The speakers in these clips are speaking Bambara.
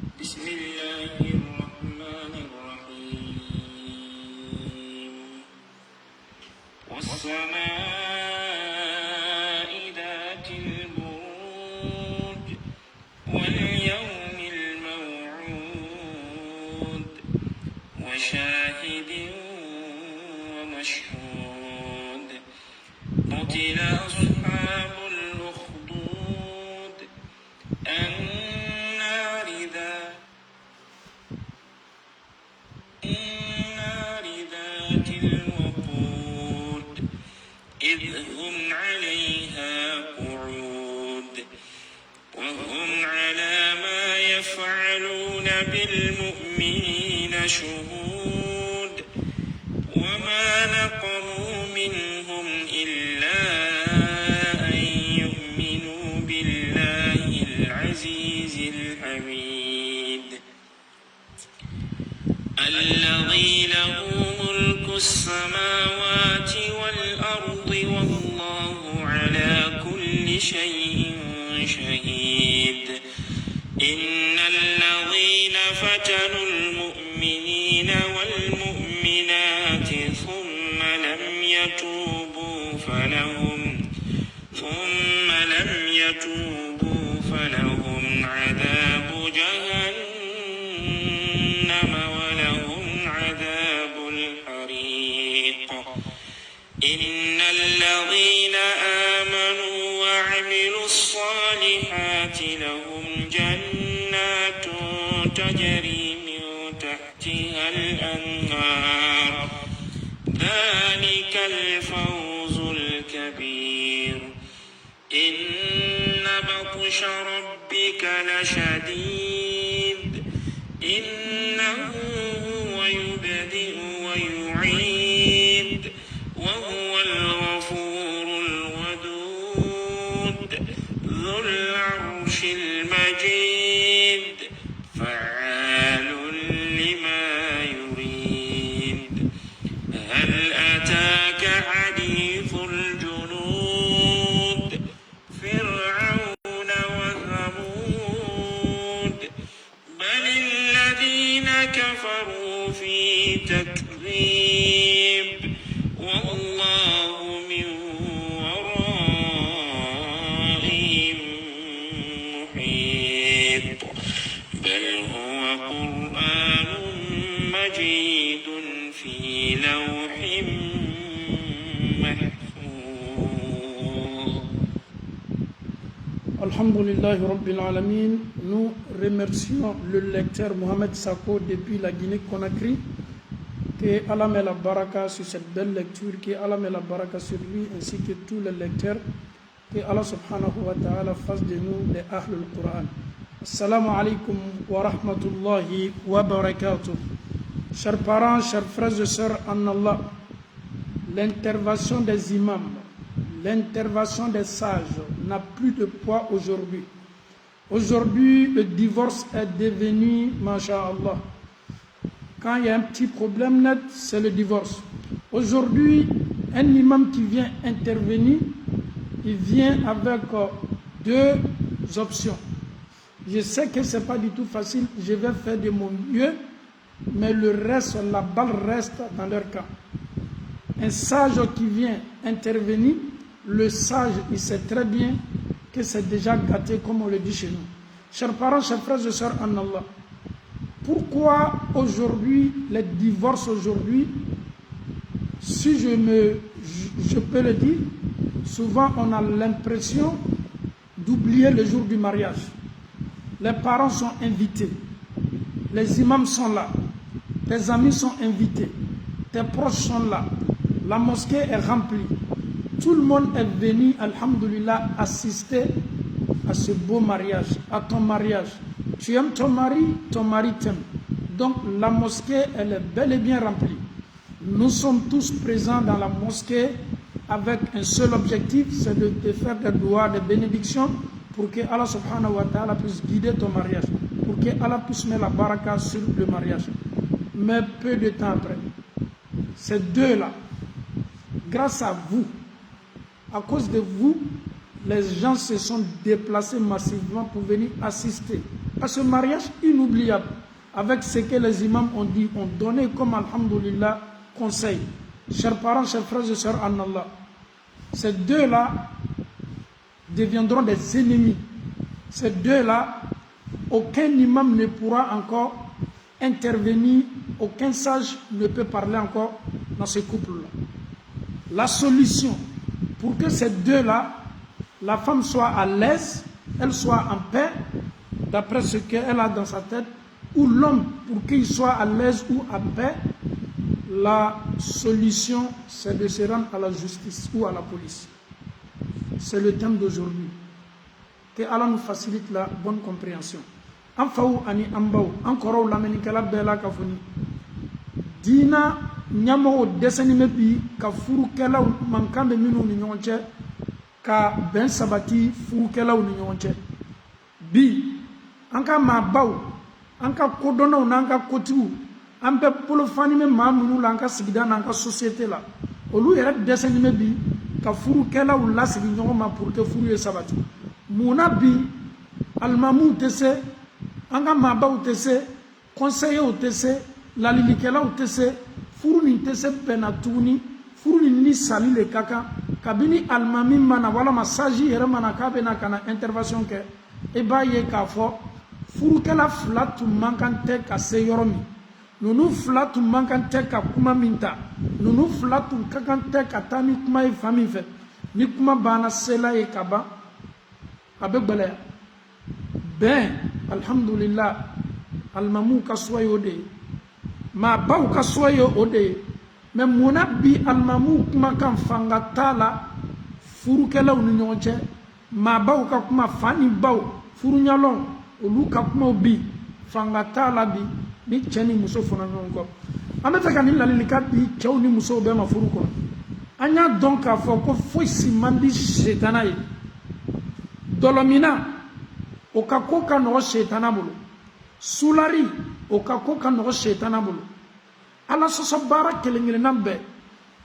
بسم الله الرحمن الرحيم والسماء ذات البروج واليوم الموعود وشاهد ومشهود قتل أصحاب الأخدود النار ذات الوقود إذ هم عليها قعود وهم على ما يفعلون بالمؤمنين شهود وما نقموا منهم إلا أن يؤمنوا بالله العزيز الحميد الذي له ملك السماوات والأرض والله على كل شيء شهيد إن الذين فتنوا المؤمنين والمؤمنات ثم لم يتوبوا فلهم عذاب جهنم ولهم عذاب الحريق إن الذين آمنوا وعملوا الصالحات لهم جنات تجري من تحتها الأنهار ذلك الفوز الكبير إن بطش ربك لشديد إنه هو يبدئ ويعيد وهو الغفور الودود ذو العرش المجيد فعال لما يريد هل أتاك حديث الجنود فرعون وثمود بل الذين كفروا في تكذيب والله من ورائهم محيط بل هو قرآن مجيد في لوح محفوظ. Alhamdulillah Rabbil Alamin. Nous remercions le lecteur Mohamed Sako depuis la Guinée-Conakry. Que Allah met la baraka sur cette belle lecture, que Allah met la baraka sur lui ainsi que tous les lecteurs. Que Allah subhanahu wa ta'ala fasse de nous les Ahlul Quran. Assalamu alaikum wa rahmatullahi wa barakatuh. Chers parents, chers frères et sœurs en Allah, l'intervention des imams, l'intervention des sages n'a plus de poids aujourd'hui. Aujourd'hui, le divorce est devenu, masha'Allah, quand il y a un petit problème net, c'est le divorce. Aujourd'hui, un imam qui vient intervenir, il vient avec deux options. Je sais que ce n'est pas du tout facile, je vais faire de mon mieux, mais le reste, la balle reste dans leur camp. Un sage qui vient intervenir, le sage, il sait très bien que c'est déjà gâté, comme on le dit chez nous. Chers parents, chers frères et sœurs en Allah, pourquoi aujourd'hui, les divorces aujourd'hui, si je peux le dire, souvent on a l'impression d'oublier le jour du mariage. Les parents sont invités, les imams sont là, tes amis sont invités, tes proches sont là, la mosquée est remplie. Tout le monde est venu, alhamdoulilah, assister à ce beau mariage, à ton mariage. Tu aimes ton mari t'aime. Donc la mosquée, elle est bel et bien remplie. Nous sommes tous présents dans la mosquée avec un seul objectif, c'est de te faire des doigts, des bénédictions pour que Allah subhanahu wa ta'ala puisse guider ton mariage, pour que Allah puisse mettre la baraka sur le mariage. Mais peu de temps après, ces deux-là, grâce à vous, à cause de vous, les gens se sont déplacés massivement pour venir assister à ce mariage inoubliable, avec ce que les imams ont dit, ont donné comme alhamdoulilah conseil. Chers parents, chers frères et sœurs en Allah, ces deux-là deviendront des ennemis. Ces deux-là, aucun imam ne pourra encore intervenir, aucun sage ne peut parler encore dans ce couple-là. La solution pour que ces deux-là, la femme soit à l'aise, elle soit en paix, d'après ce qu'elle a dans sa tête, ou l'homme pour qu'il soit à l'aise ou en paix, la solution c'est de se rendre à la justice ou à la police. C'est le thème d'aujourd'hui. Que Allah nous facilite la bonne compréhension. En faou ani ambao, encore la menikala bela kafuni. Dina nyamo desenime bi ka furukela mankambe minu ni nyonche ka ben sabati furukela ni nyonche. Bi anka mabao, anka kodono nanka kotu, ampe polo fanime mamunu lanka sigida nanka société la. Olu yere desenime bi ka furukela ou la sigi nyoma pour que furu sabati. Muna bi almamu tese anga mabao tese conseiller o tese lalilikela o tese furu ni tese penatuni furu ni sali le kaka kabini almami mana wala masaji yere mana kabe na kana intervention ke e ba ye ka fo furu kala flatu mankante ka se yoromi nunu flatu mankante ka kuma minta nunu flatu kakante ka tani kuma e fami fe ni kuma bana sela e kaba abe gbele ben alhamdulillah almamu ka soyo de ma baw ka soyo ode mais mona bi almamu kuma kan fanga tala furu kelaw ni nyonche ma baw ka kuma fani baw furu nyalon olu ka kuma bi fanga tala bi ni cheni muso fona nyonko ameta kan ni lalili ka bi chew ni muso be ma furu ko anya donc a fo ko foi si mandi shetana yi dolomina o ka ko ka no shetana bulu sulari o ka ko ka no shetana bulu ala soso bara kelengele nambe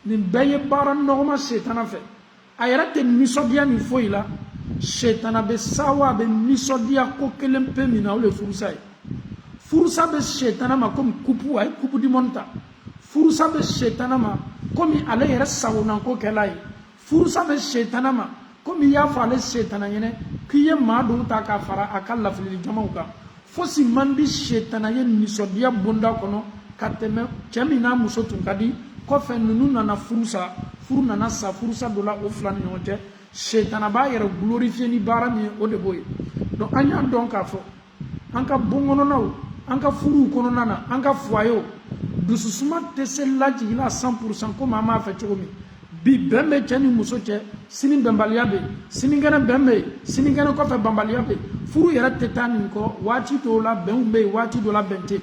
ni beye bara no ma shetana fe ayara te misodia ni foila shetana be sawa be misodia ko kelempe mina o le furusa be shetana ma comme kupu ay kupu di monta furusa be shetana ma comme ala yera sawuna ko kelai furusa be shetana ma comme ya fale shetana yene kiye madu ta ka fara akalla fili jamauka fosi mandi shetana yen misodia bunda kono kateme chemina musotun kadi ko fe nunu nana furusa furu nana sa furusa dola o flan nyonte shetana ba yere glorifier ni bara mi o de boy donc anya donc afo anka bongono naw anka furu kono nana anka foyo dususuma teselaji ila 100% ko mama fa chomi bi bembe chani musoche sini bembalia be sini ngana bembe sini ngana ko fa bambalia be furu yere tetani ko wati to la bembe wati do la bente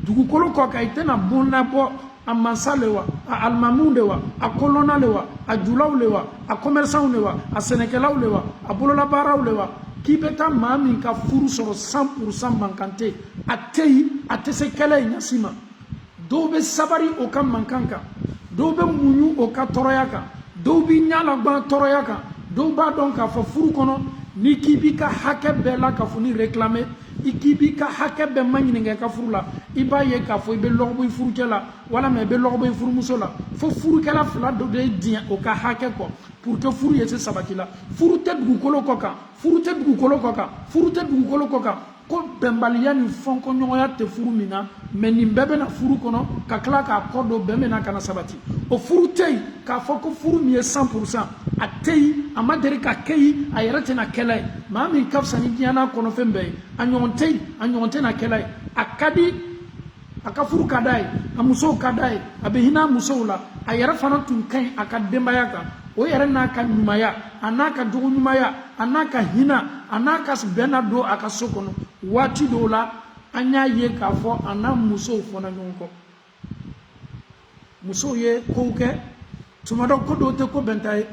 dugu kolo ko ka itena bonna bo a mansalewa a almamundewa a kolonalewa a julawlewa a commerçantlewa a sénégalawlewa a bolola barawlewa kibeta mami ka furu soro 100% mankante atei atese kala nyasima dobe sabari o kam mankanka dobe munyu o ka toroyaka dobi nyala gba toroyaka doba donc ka furu kono ni kibika hake bela ka funi réclamer ikibi ka hake be manyinge ka furu la iba ye ka fo be logbo furu kela wala me be logbo furu musola fo furu kela fla do de dia o ka hake ko pour que furu yese sabakila furu te dugu kolo koka furu te dugu kolo koka furu te dugu kolo koka ko bembaliya ni fonko nyoya te furu mina meni bebe na furu kono ka kla ka kodo bembe na kana sabati o furu tei ka foko furu mi 100% atei amadere ka kei ayerete na kelai mami kafsa ni diana kono fembe anyonte na kelai akadi akafuru kadai amuso kadai abehina musola ayere fana tun kan akademba yaka o yere na ka nyumaya anaka jogo nyumaya anaka hina anaka benado akasokono wati dola anya ye ka fo ana muso fona nyonko muso ye koke tumado ko do te ko bentai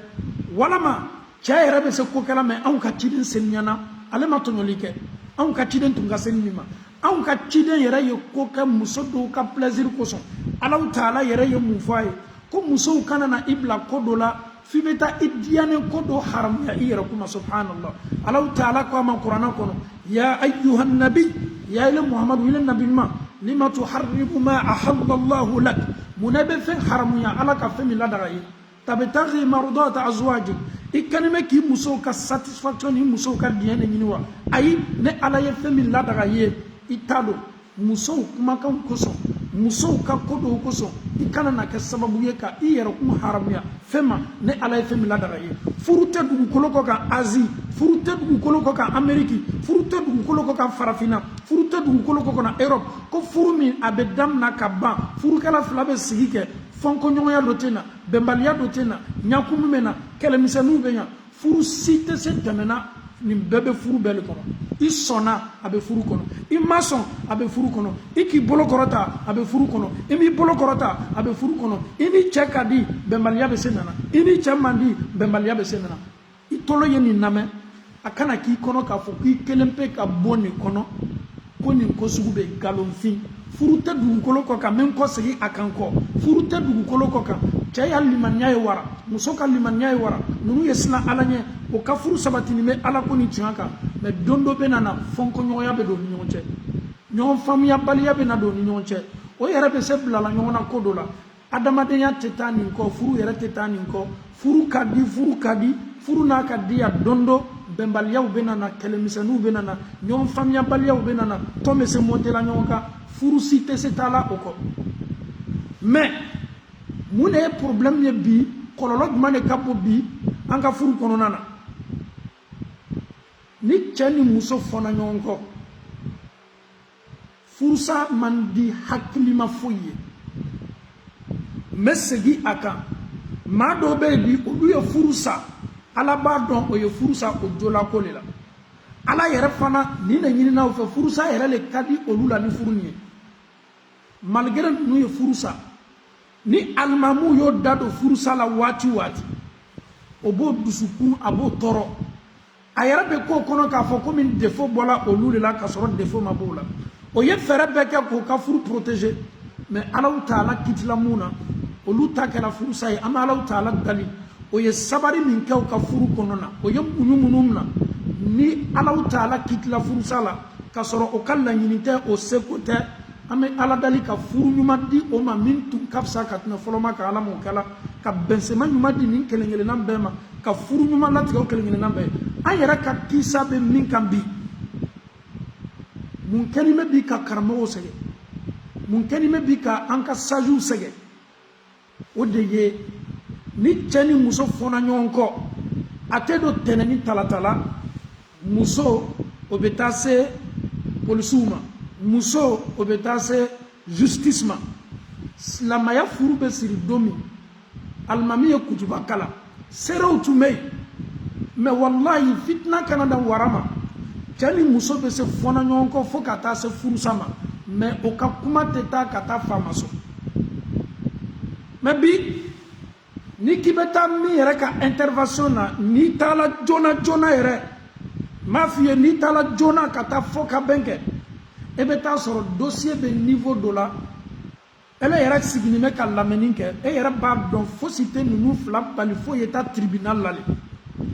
wala ma cha yere be se ko kala me an ka tidin selnyana ale ma to nyolike an ka tidin tunga selnima an ka tidin yere ye ko ka muso do ka plaisir ko son Allah taala yere ye mu faye ko muso kana na ibla ko dola fibeta idiane ko do haram ya ira kuma subhanallah Allah taala ko ma qur'ana kono ya ayyuhan nabi ya ila muhammad ila nabi ma lima tuharrimu ma ahalla allah lak munabe fe haramu ya ala ka fe mi ladara yi tabtaghi mardata azwajik ikanime ki muso ka satisfaction ni muso ka diene ni wa ayi ne ala ye fe mi ladara yi italo muso kuma kan koso muso ka kodo koso ikana na ke sababu ye ka i yero kuma haramuya fema ne ala ye femi ladara ye furute dugu koloko kan Asie furute dugu koloko kan Ameriki furute dugu koloko kan farafina furute dugu koloko kan Europe ko furu min abe damna ka ban furukala fila be sigi ke fonko ɲɔgɔnya dɔ tɛ na bɛnbaliya dɔ tɛ na ɲakumu bɛ na kɛlɛmisɛnninw bɛ ɲa furu si tɛ se tɛmɛna nin bɛɛ bɛ furu bɛɛ le kɔnɔ i sɔnna a bɛ furu kɔnɔ i ma sɔn a bɛ furu kɔnɔ i k'i bolo kɔrɔta a bɛ furu kɔnɔ i m'i bolo kɔrɔta a bɛ furu kɔnɔ i ni cɛ ka di bɛnbaliya bɛ se nana i ni cɛ man di bɛnbaliya bɛ se nana i tɔlɔ ye nin lamɛn a kana k'i kɔnɔ k'a fɔ k'i kelen pe ka bɔ nin kɔnɔ ko nin ko sugu bɛ nkalonfin furu tɛ dugukolo kɔ kan min kɔ segin a kan kɔ furu tɛ dugukolo kɔ kan cɛ ya limaniya ye wara muso ka limaniya ye wara ninnu ye siran ala ɲɛ o ka furu sabatini bɛ ala ko ni tiɲɛ kan mɛ don dɔ bɛ na na fɔnkɔɲɔgɔnya bɛ don ni ɲɔgɔn cɛ ɲɔgɔn faamuyabaliya bɛ na don ni ɲɔgɔn cɛ o yɛrɛ bɛ se bilala ɲɔgɔn na ko dɔ la adamadenya tɛ taa nin kɔ furu yɛrɛ tɛ taa nin kɔ furu ka di furu n'a ka di ya don dɔ bɛnbaliyaw bɛ na na kɛlɛmisɛnninw bɛ na na ɲɔgɔn faamuyabaliyaw bɛ na na tɔn bɛ se mɔntela ɲɔgɔn kan furu si tɛ se taa la o kɔ mais mun de ye problème ye bi kɔlɔlɔ jumɛn de ka bon bi an ka furu kɔnɔna na ni cɛ ni muso fɔnna ɲɔgɔn kɔ furusa man di hakilima foyi ye n bɛ segin a kan maa dɔw bɛ yen bi olu ye furusa ala b'a dɔn o ye furusa o jolako de la ala yɛrɛ fana nin de ɲininaw fɛ furusa yɛrɛ le ka di olu la ni furu nin ye malgré ninnu ye furusa ni alimamu y'o da don furusa la waati waati o b'o dusukun a b'o tɔɔrɔ a yɛrɛ bɛ k'o kɔnɔ k'a fɔ komi défaut bɔra olu de la ka sɔrɔ défaut ma b'o la o ye fɛɛrɛ bɛɛ kɛ k'o ka furu protéger mais alaw taala kitila mun na olu ta kɛra furusa ye an bɛ alaw taala dali o ye sabari min kɛ u ka furu kɔnɔ na o ye muɲu minnu na ni alaw taala kitila furusa la ka sɔrɔ o ka laɲini tɛ o seko tɛ an bɛ ala dali ka furu ɲuman di o ma min tun ka fisa ka tɛmɛ fɔlɔ ma ka ala m'o kɛla ka bɛnsɛma ɲuman di nin kelen kelenna bɛɛ ma ka furu ɲuman latigɛ o kelen kelenna bɛɛ an yɛrɛ ka kisa bɛ min kan bi mun kɛlen bɛ bi ka karamɔgɔw sɛgɛn mun kɛlen bɛ bi ka an ka sajiw sɛgɛn o de ye ni cɛ ni muso fɔnna ɲɔgɔn kɔ a tɛ don tɛnɛn ni talata la muso o bɛ taa se polisiw ma muso o bɛ taa se justice ma silamɛya furu bɛ siri don min alimami ye kutuba kala seerew tun bɛ yen mais walahi fitina kana da wara ma cɛ ni muso bɛ se fɔnna ɲɔgɔn kɔ fo ka taa se furusa ma mais o ka kuma tɛ taa ka taa faama so mais bi ni k'i bɛ taa min yɛrɛ ka intervention na n'i taala joona joona yɛrɛ n b'a f'i ye n'i taala joona ka taa fɔ ka bɛn kɛ e bɛ taa sɔrɔ dossier bɛ niveau dɔ la ele yɛrɛ sigilen bɛ ka lamɛnni kɛ e yɛrɛ b'a dɔn fosi tɛ ninnu fila bali fo ye taa tribunal la le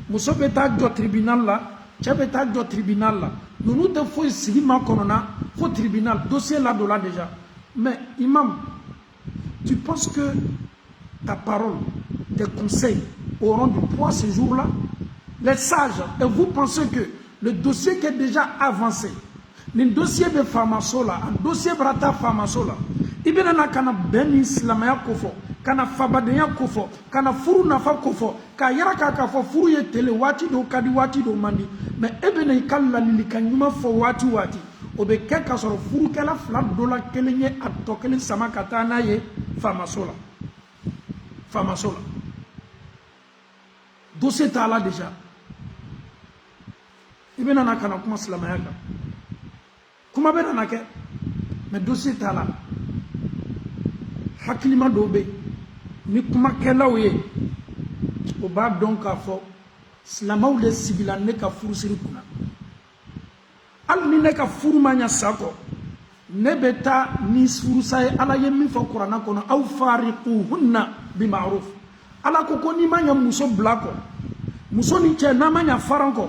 muso bɛ taa jɔ tribunal la cɛ bɛ taa jɔ tribunal la ninnu tɛ foyi sigi ma kɔnɔna fo tribunal dossier la dɔ la déjà mais imam tu penses que ta parole tes conseils auront du poids ce jour-là les sages et vous pensez que le dossier qui est déjà avancé nin dossier bɛ faamaso la a dossier bɛra taa faamaso la i bɛna na ka na bɛn ni silamɛya ko fɔ ka na fabadenya ko fɔ ka na furu nafa ko fɔ k'a yira k'a fɔ furu ye tele waati dɔw ka di waati dɔw man di mais e bɛna i ka ladilikan ɲuman fɔ waati waati o bɛ kɛ k'a sɔrɔ furukɛla fila dɔ la kelen ye a tɔ kelen sama ka taa n'a ye faamaso la dossier t'a la déjà i bɛna na ka na kuma silamɛya kan kuma bɛ nana kɛ mais dossier t'a la hakilima dɔw bɛ yen ni kumakɛlaw ye o b'a dɔn k'a fɔ silamɛw de sigila ne ka furusiri kunna hali ni ne ka furu ma ɲa sa kɔ ne bɛ taa ni furusa ye ala ye min fɔ kuranna kɔnɔ aw fariquhunna bi ma'ruf ala ko n'i ma ɲa muso bila kɔ muso ni cɛ n'a ma ɲa faran kɔ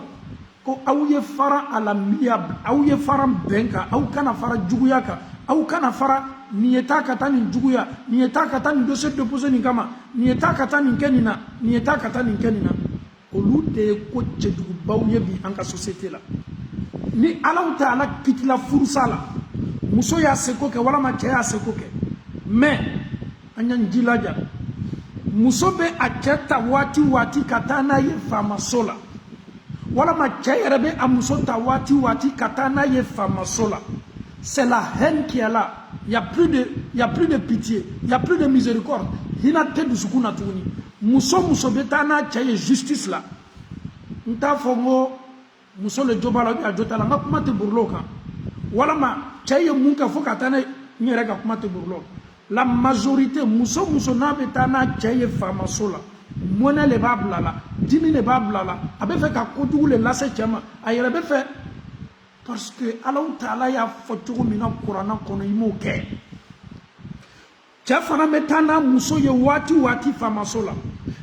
ko aw ye fara ala miya aw ye fara benka aw kana fara juguya ka aw kana fara ni eta kata ni juguya ni eta kata ni dossier de poser ni kama ni eta kata ni kenina ni eta kata ni kenina olu de ko cɛjugu baw ye bi an ka société la ni ala taala kitila furusa la muso y'a seko kɛ walama cɛ y'a seko kɛ mais an y'an jilaja muso bɛ a cɛ ta waati waati ka taa n'a ye faamaso la walama cɛ yɛrɛ bɛ a muso ta waati waati ka taa n'a ye faamaso la c'est la haine qui est là. Il n'y a plus de pitié, il n'y a plus de miséricorde. Hina te dusukun na tuguni. Muso beta na cɛ justice la. Nta fɔ ngo muso le joba la a jota la nga kuma te burlo kan. Walama cɛ ye mun ka fɔ ka taa na nyɛrɛ ka kuma te burlo. La majorité muso n'a beta na cɛ ye faamaso la. Mɔnɛ le b'a bila la, dimi le b'a bila la. A bɛ fɛ ka kojugu le lase cɛ ma. A yɛrɛ bɛ fɛ parce que Allah Ta'ala y'a fait tout le monde Coran kono imo ke. Cɛ fana bɛ taa n'a muso ye waati waati faamaso la.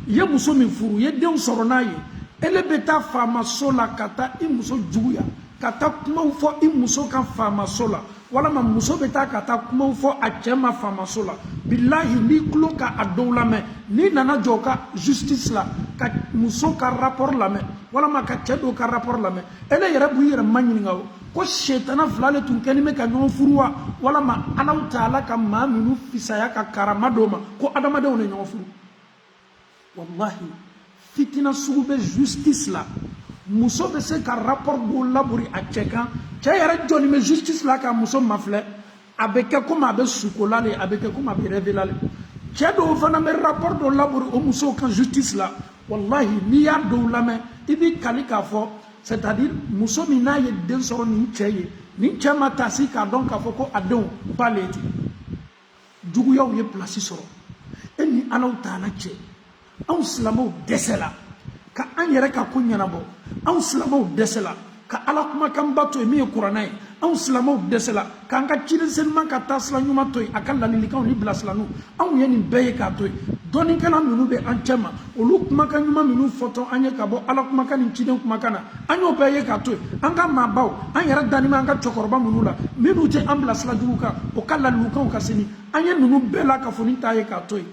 Ye muso min furu ye denw sɔrɔ n'a ye. Ele bɛ taa faamaso la ka taa I muso juguya ka taa kumaw fɔ I muso ka faamaso la. Walama muso bɛ taa ka taa kumaw fɔ a cɛ ma faamaso la. Billahi ni tulo ka a dɔw lamɛn ni nana jɔ ka justice la ka muso ka rapport lamɛn walama ka cɛ dɔw ka rapport lamɛn ele yɛrɛ b'u yɛrɛ ma ɲininka o ko shetana fila le tun kɛlen bɛ ka ɲɔgɔn furu wa walama Ala Ta'ala ka maa minnu fisaya ka karama dɔw ma ko adamadenw de ɲɔgɔn furu wallahi fitina sugu bɛ justice la muso bɛ se ka rapport dɔw labori a cɛ kan cɛ yɛrɛ jɔlen bɛ justice la ka muso mafilɛ a bɛ kɛ komi a bɛ sukola le a bɛ kɛ komi a bɛ révéla le cɛ dɔw fana bɛ rapport dɔw labori o musow kan justice la wallahi n'i y'a dɔw lamɛn I b'i kali k'a fɔ c'est-à-dire muso min n'a ye den sɔrɔ nin cɛ ye nin cɛ ma taa si k'a dɔn k'a fɔ ko a denw ba le ten juguyaw ye place sɔrɔ e ni Ala Ta'ala cɛ anw silamɛw dɛsɛ la ka an yɛrɛ ka ko ɲɛnabɔ anw silamɛw dɛsɛ la ka Ala kumakanba to yen min ye kuranɛ ye anw silamɛw dɛsɛ la k'an ka cidensenima ka taasira ɲuman to yen a ka ladilikanw ni bilasiraniw anw ye nin bɛɛ ye k'a to yen dɔnnikɛla minnu bɛ an cɛ ma olu kumakan ɲuman minnu fɔtɔ an ye ka bɔ Ala kumakan ni ciden kumakan na an y'o bɛɛ ye k'a to yen an ka maabaw an yɛrɛ danima an ka cɛkɔrɔba minnu la minnu tɛ an bilasira jugu kan o ka ladilikanw ka sini an ye ninnu bɛɛ la ka fɔ ni t'a ye k'a to yen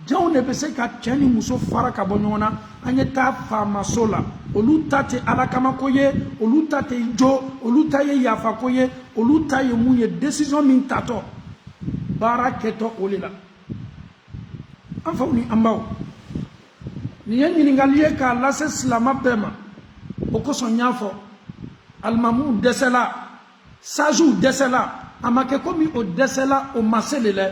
jɔnw de bɛ se ka cɛ ni muso fara ka bɔ ɲɔgɔn na an ye taa faamaso la olu ta tɛ Ala kama ko ye olu ta tɛ jo olu ta ye yafa ko ye olu ta ye mun ye décision min tatɔ baara kɛtɔ o de la an faw ni an baw nin ye ɲininkali ye k'a lase silama bɛɛ ma o kosɔn n y'a fɔ alimamuw dɛsɛla sages dɛsɛla a ma kɛ komi o dɛsɛla o ma se de la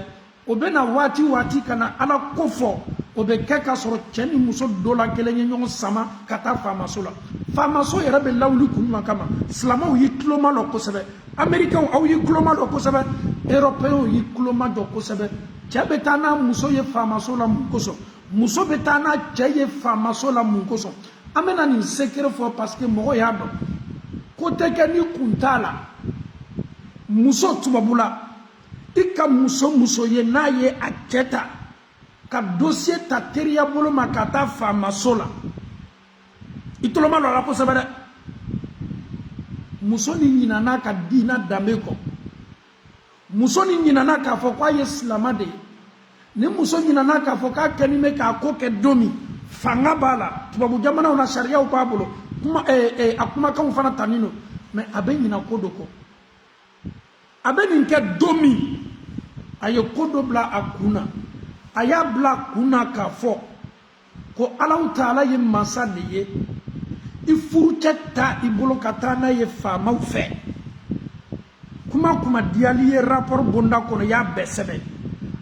o bɛ na waati waati ka na Ala ko fɔ o bɛ kɛ ka sɔrɔ cɛ ni muso dɔ la kelen ye ɲɔgɔn sama ka taa faamaso la faamaso yɛrɛ bɛ lawuli kun jumɛn kama silamɛw y'i tuloma dɔn kosɛbɛ américains aw y'i tuloma dɔn kosɛbɛ européens y'i tuloma dɔn kosɛbɛ cɛ bɛ taa n'a muso ye faamaso la mun kosɔn muso bɛ taa n'a cɛ ye faamaso la mun kosɔn an bɛna nin secret fɔ parce que mɔgɔ y'a dɔn ko tɛ kɛ ni kun t'a la muso tubabu la I ka muso ye n'a ye a cɛ ta ka dossier ta teriya bolo ma ka taa faamaso la I tuloma dɔ a la kosɛbɛ dɛ muso ni ɲinana ka diinɛ danbe kɔ muso ni ɲinana k'a fɔ k'a ye silama de ye ni muso ɲinana k'a fɔ k'a kɛlen bɛ k'a ko kɛ don min fanga b'a la tubabu jamanaw na sariyaw b'a bolo a kumakanw fana tanin don mais a bɛ ɲina ko dɔ kɔ a bɛ nin kɛ don min a ye ko dɔ bila a kun na a y'a bila a kun na k'a fɔ ko Ala Ta'ala ye masa de ye I furucɛ ta I bolo ka taa n'a ye faamaw fɛ kuma kuma diyali ye rapport bonda kɔnɔ y'a bɛɛ sɛbɛn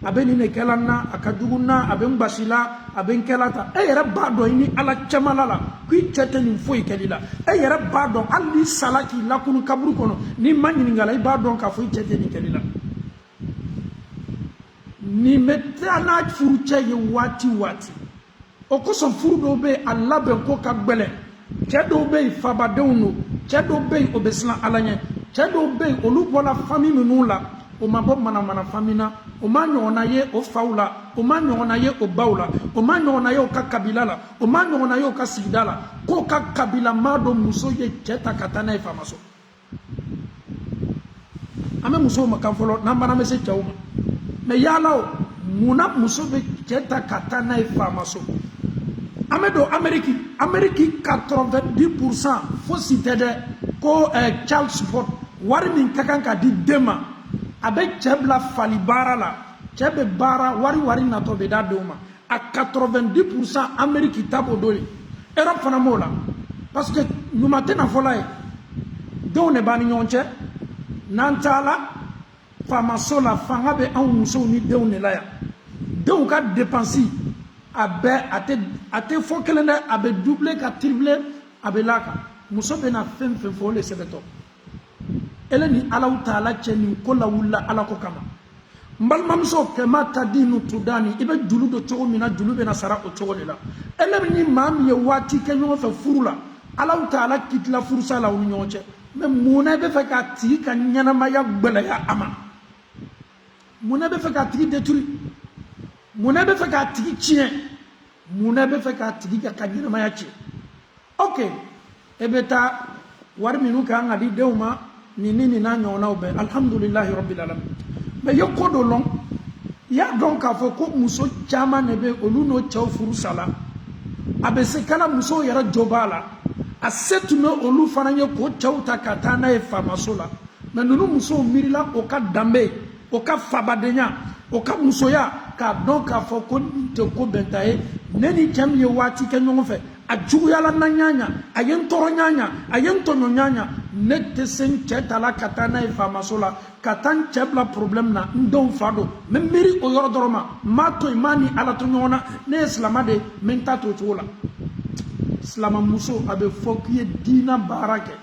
a bɛ nin de kɛla n na a ka jugu n na a bɛ n basi la a bɛ n kɛla ta e yɛrɛ b'a dɔn I ni Ala cɛmala la ko I cɛ tɛ nin foyi kɛli la e yɛrɛ b'a dɔn hali n'i sala k'i lakunu kaburu kɔnɔ n'i ma ɲininka la I b'a dɔn k'a fɔ I cɛ tɛ nin kɛli la nin bɛ taa n'a furucɛ ye waati waati o kosɔn furu dɔw bɛ yen a labɛn ko ka gɛlɛn cɛ dɔw bɛ yen fabadenw don cɛ dɔw bɛ yen o bɛ siran Ala ɲɛ cɛ dɔw bɛ yen olu bɔra famille minnu la o ma bɔ manamana famille na o ma ɲɔgɔnna ye o faw la o ma ɲɔgɔnna ye o baw la o ma ɲɔgɔnna ye o ka kabila la o ma ɲɔgɔnna ye o ka sigida la ko ka kabila mado muso ye cheta katana e famaso ame muso makan folo nambana me se chawma me yalao muna muso be cheta katana e famaso ame do Ameriki 90% fo sitede ko child support wari min kakan ka di dema abe chebla falibara la chebe bara wari na to be da doma a 90% Ameriki tabo doli Europe fana mola parce que nous matena fola e do ne bani nyonche nantala famaso la fanga be an muso ni de ne la ya de ka dépenser abe ate fo kelene abe doubler ka tripler abe laka muso be na fem fo le sebeto eleni ala taala cheni ko la wulla ala ko kama mbal mamso ke mata dinu tudani ibe julu do chogo mina julu be na sara o chogo la eleni mam ye wati ke nyo fa furula ala taala kitla fursa la wu nyoche me muna be fa ka ti ka nyana ma ya gbele ya ama muna be fa ka ti détruire muna be fa ka ti chien muna be fa ka ti ka nyana ma ya chi ok ebeta war minu ka ngadi dewma ni na nyona obe alhamdulillah rabbil alamin mais yokodo long ya donc afo ko muso chama nebe oluno chaw furu sala abese kana muso yara jobala asetuno olu fananye ko chawta katana e famasola mais nunu muso mirila o ka dambe o ka fabadenya o ka muso ya ka donc afo ko te ko bentaye neni chamye wati ke nyonfe ajuguyala na nyanya ayen toro nyanya ayen tonyo nyanya nete sen chetala katana e famasola katan chebla problem na ndon fado memiri o yorodoroma mato imani ala tonyona ne islamade menta to chola islama muso abe fokiye dina barake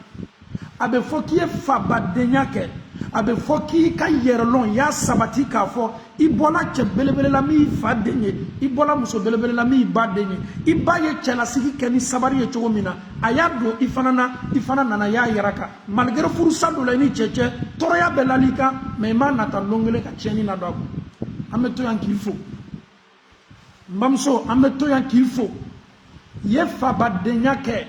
abe fokiye fabadenya ke abe foki ka yerlon ya sabati ka fo ibola che belebele la mi fadenye ibola muso belebele la mi badenye ibaye chela sigi keni sabari ye chogomina ayado ifana na ya yaraka malgré fursa do la ni cheche toroya belalika me mana ta longele ka cheni na do ameto yan kilfo mbamso ameto yan kilfo ye fabadenya ke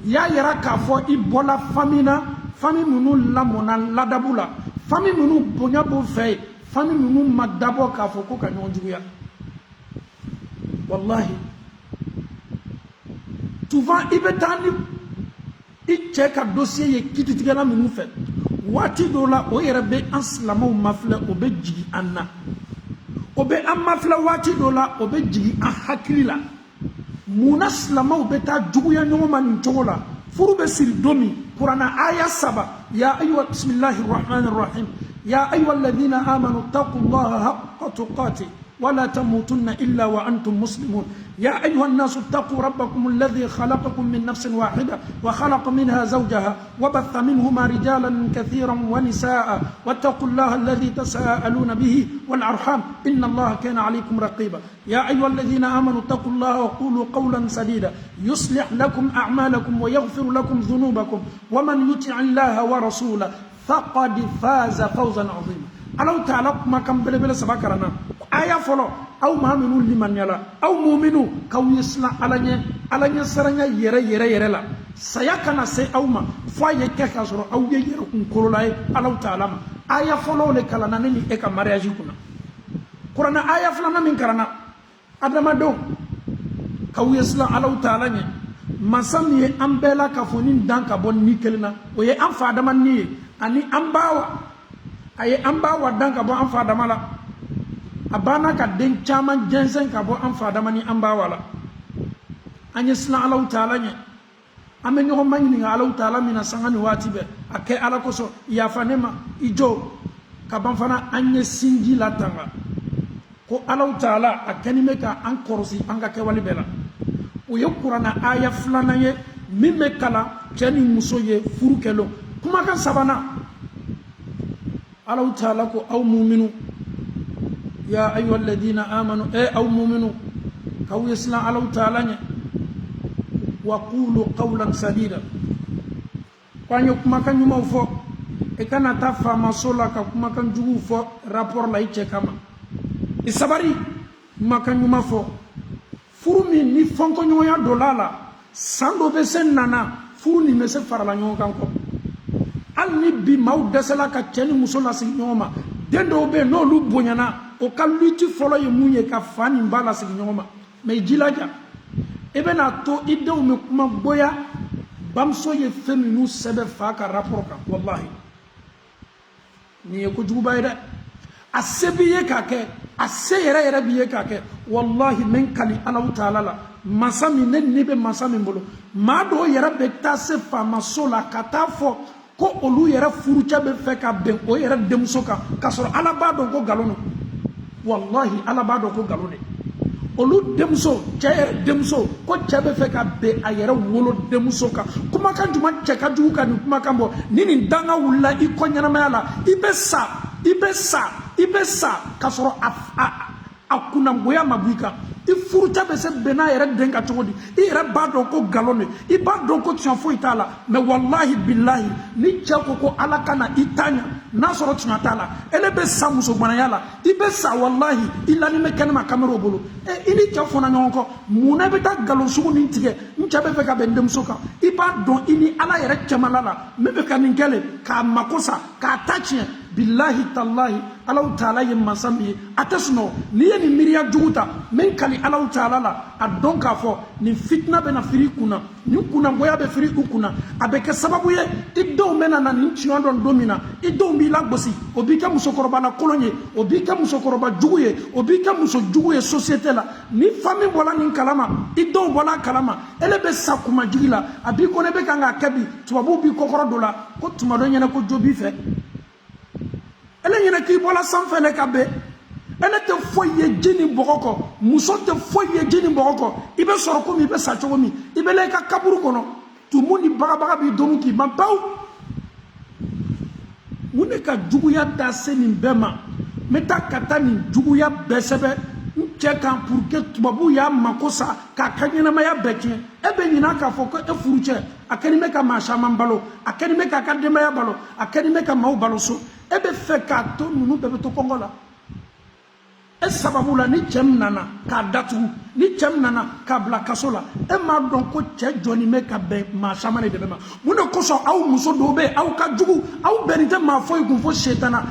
ya yaraka fo ibola famina fami munu lamona ladabula fami munu bonya bo fay fami munu madabo ka fo ko ka nyonjuya wallahi souvent ibetani iche ka dossier ye kititigala munu fe wati dola o yerebe anslamo mafle obe jigi anna obe amafle wati dola obe jigi an hakilila munaslama obeta juguya nyoma ni chogola furube sir domi قرآن آية 7 يا أيها بسم الله الرحمن الرحيم يا أيها الذين آمنوا اتقوا الله حق تقاته ولا تموتن إلا وأنتم مسلمون يا أيها الناس اتقوا ربكم الذي خلقكم من نفس واحدة وخلق منها زوجها وبث منهما رجالا كثيرا ونساء واتقوا الله الذي تساءلون به والأرحام إن الله كان عليكم رقيبا يا أيها الذين آمنوا اتقوا الله وقولوا قولا سديدا يصلح لكم أعمالكم ويغفر لكم ذنوبكم ومن يطع الله ورسوله فقد فاز فوزا عظيما الله تعالى ما كان بلبل سبكرنا آية فلو أو ما منو لمن يلا أو مؤمنو كو يسلا على سرنا يرى لا سيكنا سي أو ما فاي كاسرو أو ييرو كورولاي الله تعالى آية فلو لكلنا نني إكا مرياجي كنا قرآن آية فلنا من كرنا أدم دو كو يسلا الله تعالى masami ambela kafonin dan ka bon nikelna o ye an fa dama ni ani ambawa aye ambawa dan ka bon an fa dama la abana ka den chaman jensen ka bon an fa dama ni ambawa la anye sna Allah taala nye ame nyo manyini Allah taala mina sangani wati be ake ala koso ya fanema ijo ka ban fana anye sinji la tanga ko Allah taala akanime ka an korosi an ka ke wali bela o ye kurana aya fulana ye min bɛ kala cɛ ni muso ye furu kɛlɛ kumakan sabanan Allahu taala ko aw muminu ya ayyuhal ladina amanu aw muminu kaw yasla Allahu taala ɲɛ wa qulu qawlan sadida k'an ye kumakan ɲumanw fɔ i kana taa faamaso la ka kumakan juguw fɔ rapport la i cɛ kama i sabari kumakan ɲuman fɔ furu min ni fɔnkɔɲɔgɔnya donna la san dɔ bɛ se nana furu nin bɛ se farala ɲɔgɔn kan kɔ hali ni bi maaw dɛsɛla ka cɛ ni muso lasigi ɲɔgɔn ma den dɔw bɛ yen n'olu bonyana o ka luti fɔlɔ ye mun ye ka fa ni ba lasigi ɲɔgɔn ma mɛ i jilaja i bɛna to i denw bɛ kuma goya bamuso ye fɛn minnu sɛbɛn fa ka rapport kan walahi nin ye kojuguba ye dɛ a se b'i ye k'a kɛ a se yɛrɛ yɛrɛ b'i ye k'a kɛ walahi n bɛ n kali Alahu Taala la masa min ne bɛ masa min bolo maa dɔw yɛrɛ bɛ taa se faamaso la ka taa fɔ ko olu yɛrɛ furucɛ bɛ fɛ ka bɛn o yɛrɛ denmuso kan k'a sɔrɔ Ala b'a dɔn ko nkalon don walahi Ala b'a dɔn ko nkalon de olu denmuso cɛ yɛrɛ denmuso ko cɛ bɛ fɛ ka bɛn a yɛrɛ wolo denmuso kan kumakan jumɛn cɛ ka jugu ka nin kumakan bɔ ni nin danga wulila i kɔ ɲɛnamaya la i bɛ sa k'a sɔrɔ a kunnangoya ma bɔ i kan i furucɛ bɛ se bɛn n'a yɛrɛ den kan cogo di i yɛrɛ b'a dɔn ko nkalon de i b'a dɔn ko tiɲɛ foyi t'a la mɛ walahi bilahi ni cɛ ko Ala ka na i ta ɲa n'a sɔrɔ tiɲɛ t'a la ele bɛ sa musoganaya la i bɛ sa walahi i lani bɛ kɛnɛma kameraw bolo i ni cɛ fɔnna ɲɔgɔn kɔ munna bɛ taa nkalon sugu nin tigɛ n cɛ bɛ fɛ ka bɛn denmuso kan i b'a dɔn i ni Ala yɛrɛ cɛmala la min bɛ ka nin kɛlen k'a mako sa k'a ta tiɲɛ billahi tallahi Alahu Taala ye masa min ye a tɛ sunɔgɔ n'i ye nin miiriya jugu ta min kali Alahu Taala la a dɔn k'a fɔ nin fitina bɛ na firi i kunna nin kunnangoya bɛ firi u kunna a bɛ kɛ sababu ye i denw bɛ na nin tiɲɛ dɔn don min na i denw b'i lagosi o b'i kɛ musokɔrɔba lankolon ye o b'i kɛ musokɔrɔba jugu ye o b'i kɛ muso jugu ye société la ni famille bɔla nin kalama i denw bɔla a kalama ele bɛ sa kumajigi la a b'i ko ne bɛ kan k'a kɛ bi tubabuw b'i kɔkɔrɔ dɔ la ko tuma dɔ ɲɛna ko jo b'i fɛ ele ɲɛna k'i bɔla sanfɛ ne ka bɛn ele tɛ foyi ye ji ni bɔgɔ kɔ muso tɛ foyi ye ji ni bɔgɔ kɔ i bɛ sɔrɔ komi i bɛ sa cogo min i bɛ i ka kaburu kɔnɔ tumu ni bagabaga b'i domu k'i ban bawu mun de ka juguya da se nin bɛɛ ma n bɛ taa ka taa nin juguya bɛɛ sɛbɛn n cɛ kan pour que tubabuw y'a mako sa k'a ka ɲɛnamaya bɛɛ tiɲɛ e bɛ ɲinɛ k'a fɔ ko e furucɛ a kɛlen bɛ ka maa caman balo a kɛlen bɛ k'a ka denbaya balo a kɛlen bɛ ka maaw balo so e bɛ fɛ k'a to ninnu bɛɛ bɛ to kɔngɔ la e sababu la ni cɛ min nana k'a datugu ni cɛ min nana k'a bila kaso la e m'a dɔn ko cɛ jɔnnen bɛ ka bɛn maa caman de dɛmɛ ma mun de kosɔn aw muso dɔw bɛ yen aw ka jugu aw bɛnnen tɛ maa foyi kun fo setana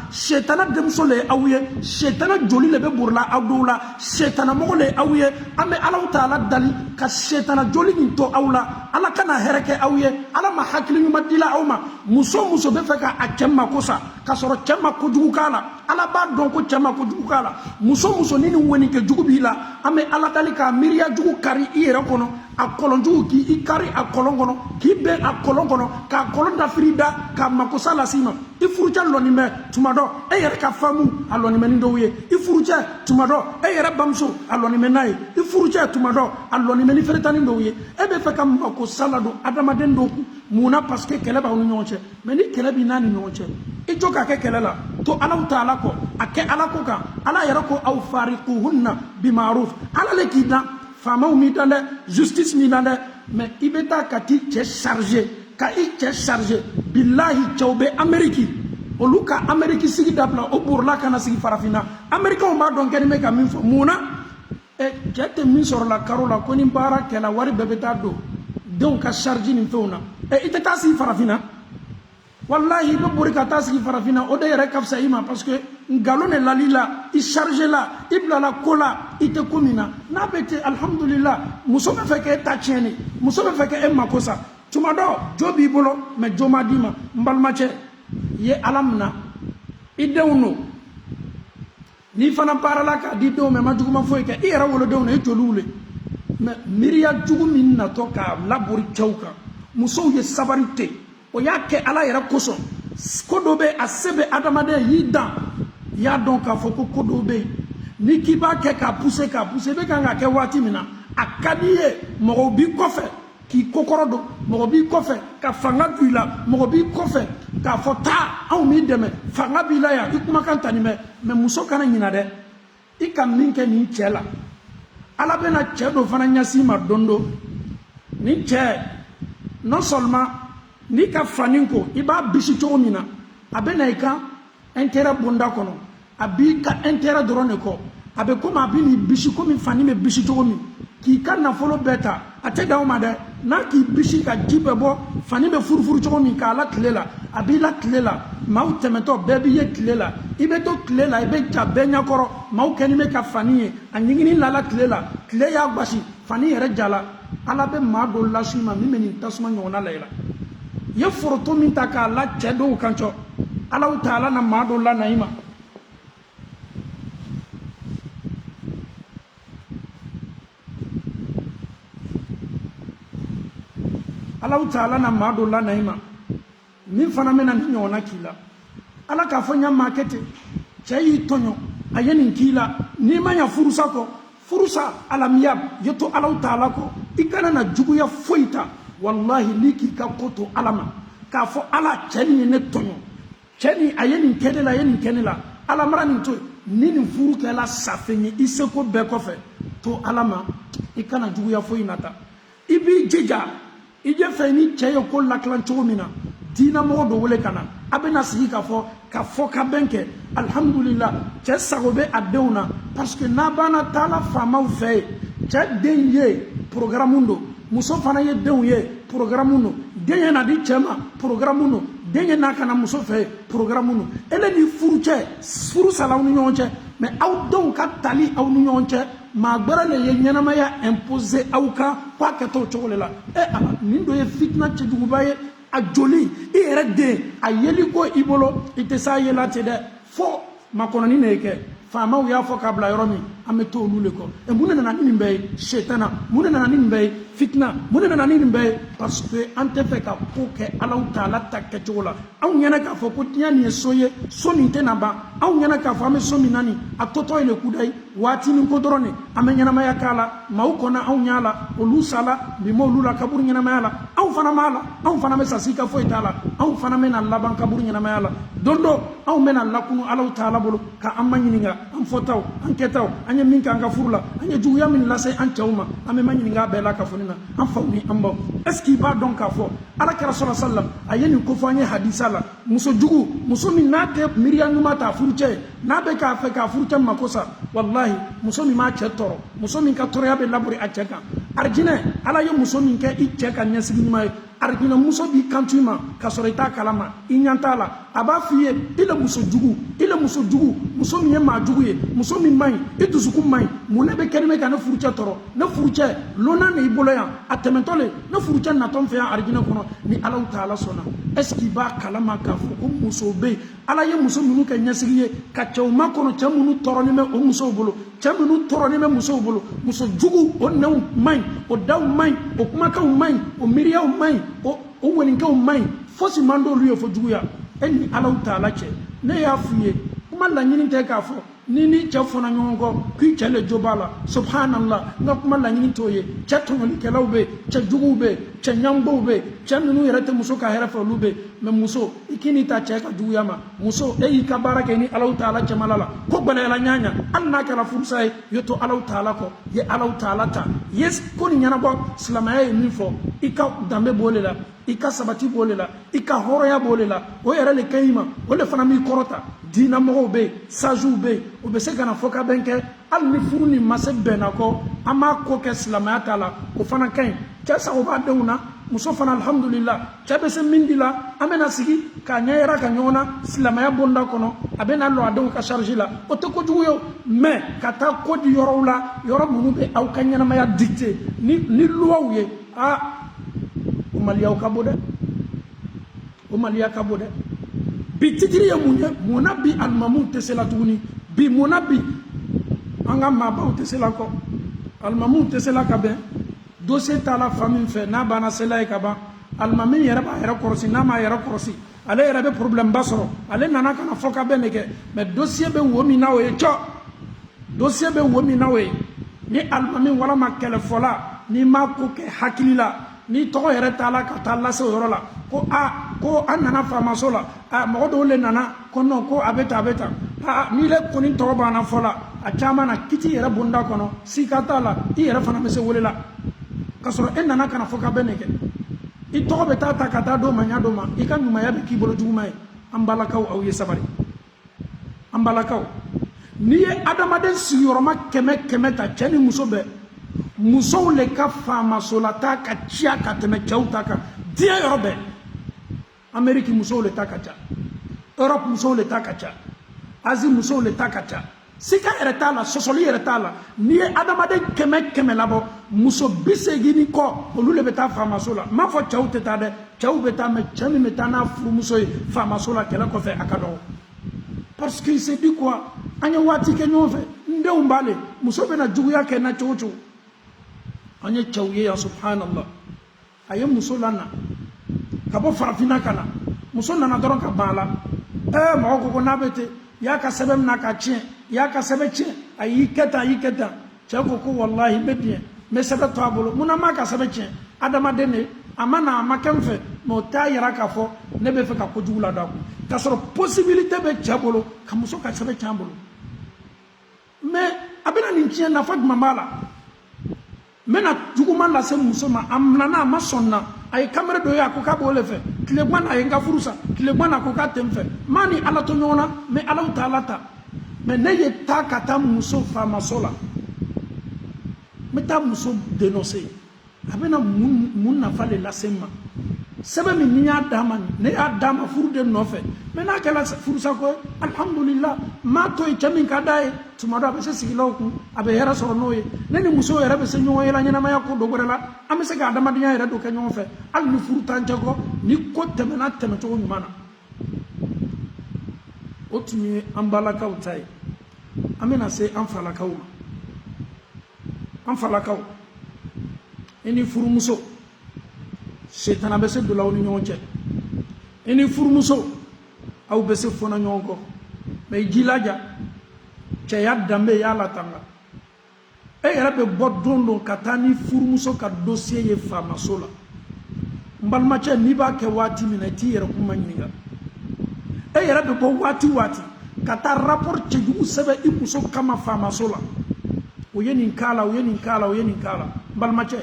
denmuso le ye aw ye setana joli le bɛ borila aw dɔw la setana mɔgɔ le ye aw ye an bɛ Alahu Taala dali ka setana joli nin to aw la Ala kana hɛrɛ kɛ aw ye Ala ma hakili ɲuman dila aw ma muso bɛ fɛ ka a cɛ mako sa k'a sɔrɔ cɛ ma kojugu k'a la Ala b'a dɔn ko cɛ ma kojugu k'a la muso ni nin wɛni kɛ jugu b'i la an bɛ Ala dali k'a miiriya jugu kari i yɛrɛ kɔnɔ a kɔlɔn jugu k'i kari a kɔlɔn kɔnɔ k'i bɛn a kɔlɔn kɔnɔ k'a kɔlɔn dafiri da k'a makosa lase i ma i furucɛ lɔnni bɛ tuma dɔ e yɛrɛ ka faamu a lɔnni bɛ ni dɔw ye i furucɛ tuma dɔ e yɛrɛ bamuso a lɔnni bɛ n'a ye i furucɛ tuma dɔ a lɔnni bɛ ni feretani dɔw ye e bɛ fɛ ka makosa ladon adamaden dɔw kun munna parce que kɛlɛ b'aw ni ɲɔgɔn cɛ mɛ ni kɛlɛ b'i n'a ni ɲɔgɔn cɛ i jɔ k'a kɛ kɛlɛ la to Alahu Taala kɔ a kɛ Ala ko kan Ala yɛrɛ ko aw fariquhunna bimaruf Ala le k'i dan faamaw m'i dan dɛ justice m'i dan dɛ mɛ i bɛ taa ka t'i cɛ charger ka i cɛ charger bilahi cɛw bɛ Amérique olu ka Amérique sigi dabila o borila ka na sigi farafinna Américains b'a dɔn kɛlen bɛ ka min fɔ munna cɛ tɛ min sɔrɔla karo la ko ni baara kɛla wari bɛɛ bɛ taa don denw ka charge ni fɛnw na i tɛ taa sigi farafinna wallahi i bɛ bori ka taa sigi farafinna o de yɛrɛ ka fisa i ma parce que nkalon de lali la i charge la i bilala ko la i tɛ ko min na n'a bɛ ten alhamdulillah muso bɛ fɛ k'e ta tiɲɛni muso bɛ fɛ k'e mako sa tuma dɔ jo b'i bolo mɛ jo ma d'i ma n balimacɛ i ye Ala minɛ i denw don n'i fana baarala k'a di denw ma i ma juguma foyi kɛ i yɛrɛ wolodenw na i joliw le mɛ miiriya jugu min natɔ k'a labori cɛw kan musow ye sabari ten o y'a kɛ Ala yɛrɛ kosɔn ko dɔ bɛ a se bɛ adamaden y'i dan i y'a dɔn k'a fɔ ko dɔw bɛ yen ni k'i b'a kɛ k'a pousser i bɛ kan k'a kɛ waati min na a ka di i ye mɔgɔw b'i kɔfɛ k'i kokɔrɔ don mɔgɔ b'i kɔfɛ ka fanga don i la mɔgɔ b'i kɔfɛ k'a fɔ taa anw b'i dɛmɛ fanga b'i la yan i kumakan ta nin mɛ muso kana ɲinɛ dɛ i ka min kɛ nin cɛ la Ala bɛna cɛ dɔ fana ɲɛsin ma don dɔ nin cɛ non seulement n'i ka fani ko i b'a bisi cogo min na a bɛ na i ka intérêt bonda kɔnɔ a b'i ka intérêt dɔrɔn de kɔ a bɛ komi a bɛ n'i bisi komi fani bɛ bisi cogo min k'i ka nafolo bɛɛ ta a tɛ dan o ma dɛ n'a k'i bisi ka ji bɛɛ bɔ fani bɛ furufuru cogo min k'a la tile la a b'i la tile la maaw tɛmɛtɔ bɛɛ b'i ye tile la i bɛ to tile la i bɛ ja bɛɛ ɲɛkɔrɔ maaw kɛlen bɛ ka fani ye a ɲigini la tile la tile y'a gosi fani yɛrɛ jala ala bɛ maa dɔw lasi ma min bɛ nin tasuma ɲɔgɔnna la i la i ye foroto min ta k'a la cɛ dɔw kan cɔ ala ta ala na maa dɔw la na i ma ala taala na maa dɔ la na i ma min fana bɛna ni ɲɔgɔnna k'i la ala k'a fɔ n y'a maa kɛ ten cɛ y'i tɔɲɔ a ye nin k'i la n'i ma ɲa furusa kɔ furusa alamiya ye to ala taala kɔ i kana na juguya foyi ta walahi n'i k'i ka ko to ala ma k'a fɔ ala cɛ nin ye ne tɔɲɔ cɛ nin a ye nin kɛ ne la a ye nin kɛ ne la ala mara nin to ni nin furu kɛla safe ye i seko bɛɛ kɔfɛ to ala ma i kana juguya foyi nata i b'i jija i je fɛ ni cɛ ye ko latilan cogo min na diinamɔgɔ dɔ wele ka na a bɛna sigi ka fɔ ka bɛn kɛ alhamdulillah cɛ sago bɛ a denw na parce que n'a banna taala faamaw fɛ ye cɛ den ye programme don muso fana ye denw ye programme don den ye na di cɛ ma programme don den ye n'a kana muso fɛ ye programme don ele ni furu cɛ furu sala aw ni ɲɔgɔn cɛ mais aw denw ka tali aw ni ɲɔgɔn cɛ maa gbɛrɛ le ye ɲɛnamaya imposer aw kan k'a kɛ t'o cogo de la ala nin dɔ ye fitina cɛjuguba ye a joli i yɛrɛ den a yeli ko i bolo i tɛ s'a yela ten dɛ fo makɔnɔni de ye kɛ faamaw y'a fɔ k'a bila yɔrɔ min an bɛ to olu le kɔ mun de nana ni nin bɛɛ ye setana mun de nana ni nin bɛɛ ye fitina mun de nana ni nin bɛɛ ye parce que an tɛ fɛ ka ko kɛ ala taala ta kɛcogo la anw ɲɛna k'a fɔ ko diɲɛ nin ye so ye so nin tɛna ban anw ɲɛna k'a fɔ an bɛ so min na nin a tɔtɔ ye le kuda ye waati ni ko dɔrɔn de an bɛ ɲɛnamaya k'a la maaw kɔnɔ anw ɲ'a la olu sala bi m'olu la kaburu ɲɛnamaya la anw fana b'a la anw fana bɛ sasi ka foyi t'a la anw fana bɛna laban kaburu ɲɛnamaya la don dɔ anw bɛna lakunu ala taala bolo ka an ma ɲininka an fɔtaw an kɛtaw an ye min k'an ka furu la an ye juguya min lase an cɛw ma an bɛ ma ɲininka a bɛɛ la ka fɔ nin na an faw ni an baw est ce que i b'a dɔn k'a fɔ ala kɛra sɔrɔ sallam a ye nin ko fɔ an ye hadisa la muso jugu muso min n'a tɛ miiriya ɲuman ta furucɛ ye n'a bɛ k'a fɛ k'a furucɛ mako sa wallahi muso min b'a cɛ tɔɔrɔ muso min ka tɔɔrɔya bɛ laburi a cɛ kan arijinɛ ala ye muso min kɛ i cɛ ka ɲɛsigi ɲuman ye arijinɛ muso b'i kanto i ma k'a sɔrɔ i t'a kalama i ɲɛ t'a la a b'a f'i ye i le muso jugu muso min ye maa jugu ye muso min man ɲi i dusukun man ɲi mun ne bɛ kɛlen bɛ ka ne furucɛ tɔɔrɔ ne furucɛ lonna de i bolo yan a tɛmɛtɔ le ne furucɛ natɔ n fɛ yan arijinɛ kɔnɔ ni ala taala sɔnna est ce que i b'a kalama k'a fɔ ko muso bɛ yen ala ye muso minnu kɛ ɲɛsigi ye ka cɛw ma kɔnɔ cɛ minnu tɔɔrɔlen bɛ o musow bolo cɛ minnu tɔɔrɔlen bɛ musow bolo muso jugu o nɛnw man ɲi o daw man ɲi o kumakanw man ɲi o miiriyaw man ɲi o wɔninkɛw man ɲi fosi man d'olu ye fo juguya e ni ala taala cɛ ne y'a f'i ye kuma laɲini tɛ k'a fɔ ni cɛ fɔna ɲɔgɔn kɔ k'i cɛ le jo b'a la subhanallah n ka kuma laɲini t'o ye cɛ tɔɲɔlikɛlaw bɛ yen cɛ juguw bɛ yen cɛ ɲangbɔw bɛ yen cɛ minnu yɛrɛ tɛ muso ka hɛrɛ fɛ olu bɛ yen mais muso i k'i ni ta cɛ ka juguya ma muso e y'i ka baara kɛ ni ala taala cɛmala la ko gbɛlɛyala ɲaɲa hali n'a kɛra furusa ye i ye to ala taala kɔ i ye ala taala ta i ye ko nin ɲɛnabɔ silamɛya ye min fɔ i ka danbe b'o de la i ka sabati b'o de la i ka hɔrɔnya b'o de la o yɛrɛ le ka ɲi ma o le fana b'i kɔrɔta diinamɔgɔw bɛ yen sajiw bɛ yen o bɛ se ka na fɔ ka bɛn kɛ hali ni furu ni ma se bɛnna kɔ an b'a ko kɛ silamɛya ta la o fana ka ɲi cɛ sago b'a denw na muso fana alhamdulillah cɛ bɛ se min di la an bɛna sigi k'a ɲɛ yɛrɛ ka ɲɔgɔn na silamɛya bonda kɔnɔ a bɛna lɔ a denw ka charge la o tɛ kojugu ye mais ka taa ko di yɔrɔw la yɔrɔ minnu bɛ aw ka ɲɛnamaya dicté ni luwaw ye o maliyaw ka bon dɛ o maliya ka bon dɛ bi titiri ye mun ye mun na bi alimamuw tɛ se la tuguni bi mun na bi an ka maabaw tɛ se la kɔ alimamuw tɛ se la ka bɛn dossier taala fa min fɛ n'a banna sela ye ka ban alimami yɛrɛ b'a yɛrɛ kɔlɔsi n'a m'a yɛrɛ kɔlɔsi ale yɛrɛ bɛ problème ba sɔrɔ ale nana ka na fɔ ka bɛn de kɛ mais dossier bɛ wo min na o ye cɔ dossier bɛ wo min na o ye ni alimami walama kɛlɛfɔla n'i m'a ko kɛ hakili la ni tɔgɔ yɛrɛ t'a la ka taa lase o yɔrɔ la ko an nana faamaso la mɔgɔ dɔw le nana ko non ko a bɛ tan n'i le kɔni tɔgɔ banna fɔ la a caman na kiti yɛrɛ bonda kɔnɔ sika t'a la i yɛrɛ fana bɛ se wele la ka sɔrɔ e nana ka na fɔ ka bɛn de kɛ i tɔgɔ bɛ taa ta ka taa d'o ma ɲa d'o ma i ka ɲumanya bɛ k'i bolo juguman ye an balakaw aw ye sabari an balakaw n'i ye adamaden sigiyɔrɔma 100 ta cɛ ni muso bɛɛ musow le ka faamasolata ka ciya ka tɛmɛ cɛw ta kan diɲɛ yɔrɔ bɛɛ. Amérique musow le ta ka ca, Europe musow le ta ka ca, Asie musow le ta ka ca. Sika yɛrɛ t'a la, sɔsɔli yɛrɛ t'a la. N'i ye adamaden 100 labɔ, muso 80 kɔ olu le bɛ taa faamaso la. M'a fɔ cɛw tɛ taa dɛ, cɛw bɛ taa, mais cɛ min bɛ taa n'a furumuso ye faamaso la kɛlɛ kɔfɛ a ka dɔgɔ. Parce qu'il s'est dit quoi? An ye waati kɛ ɲɔgɔn fɛ, n denw b'ale, muso bɛna juguya kɛ n na cogo o cogo. An ye cɛw ye yan subhanallah. A ye muso lana ka bɔ farafinna ka na, muso nana dɔrɔn ka ban a la. Mɔgɔ ko ko n'a bɛ ten, i y'a ka sɛbɛn minɛ ka tiɲɛ, i y'a ka sɛbɛn tiɲɛ, a y'i kɛ tan, a y'i kɛ tan. Cɛ ko ko wallahi n bɛ bien, n bɛ sɛbɛn to a bolo, munna m'a ka sɛbɛn tiɲɛ? Adamaden de, a ma na a ma kɛ n fɛ, mais o t'a yira k'a fɔ ne bɛ fɛ ka kojugu la da kun. K'a sɔrɔ possibilité bɛ cɛ bolo ka muso ka sɛbɛn tiɲɛ a bolo. Mais a bɛna nin tiɲɛ nafa jumɛn b'a la? N bɛna juguman lase muso ma, a nana a ma sɔn na, a ye kamere dɔ ye a ko k'a b'o le fɛ, tile guan a ye n ka furu sa, tile guan a ko k'a tɛ n fɛ, maa ni ala to ɲɔgɔn na, mais alaw tɛ ala ta. Mais ne ye taa ka taa muso faamaso la, n bɛ taa muso dénoncer, a bɛna mun nafa de lase n ma? Sɛbɛn min ni y'a d'a ma, ne y'a d'a ma furu de nɔfɛ, mais n'a kɛra furusa ko ye, alhamdulillah, m'a to yen cɛ min ka d'a ye, tuma dɔ a bɛ se sigilaw kun, a bɛ hɛrɛ sɔrɔ n'o ye, ne ni muso yɛrɛ bɛ se ɲɔgɔn ye la ɲɛnamaya ko dɔ wɛrɛ la, an bɛ se ka adamadenya yɛrɛ dɔ kɛ ɲɔgɔn fɛ, hali ni furu t'an cɛ kɔ, ni ko tɛmɛna tɛmɛcogo ɲuman na. O tun ye an balakaw ta ye. An bɛna se an falakaw ma. An falakaw, i ni furumuso, setana bɛ se dɔ la aw ni ɲɔgɔn cɛ. I ni furumuso, aw bɛ se fɔnɔ ɲɔgɔn kɔ, mais i jilaja, cɛya danbe y'a la tanga. E yɛrɛ bɛ bɔ don don ka taa ni furumuso ka dossier ye faamaso la. N balimacɛ, n'i b'a kɛ waati min na i t'i yɛrɛ kuma ɲininka. E yɛrɛ bɛ bɔ waati waati ka taa rapport cɛjugu sɛbɛn i muso kama faamaso la. O ye nin k'a la, o ye nin k'a la, o ye nin k'a la. N balimacɛ,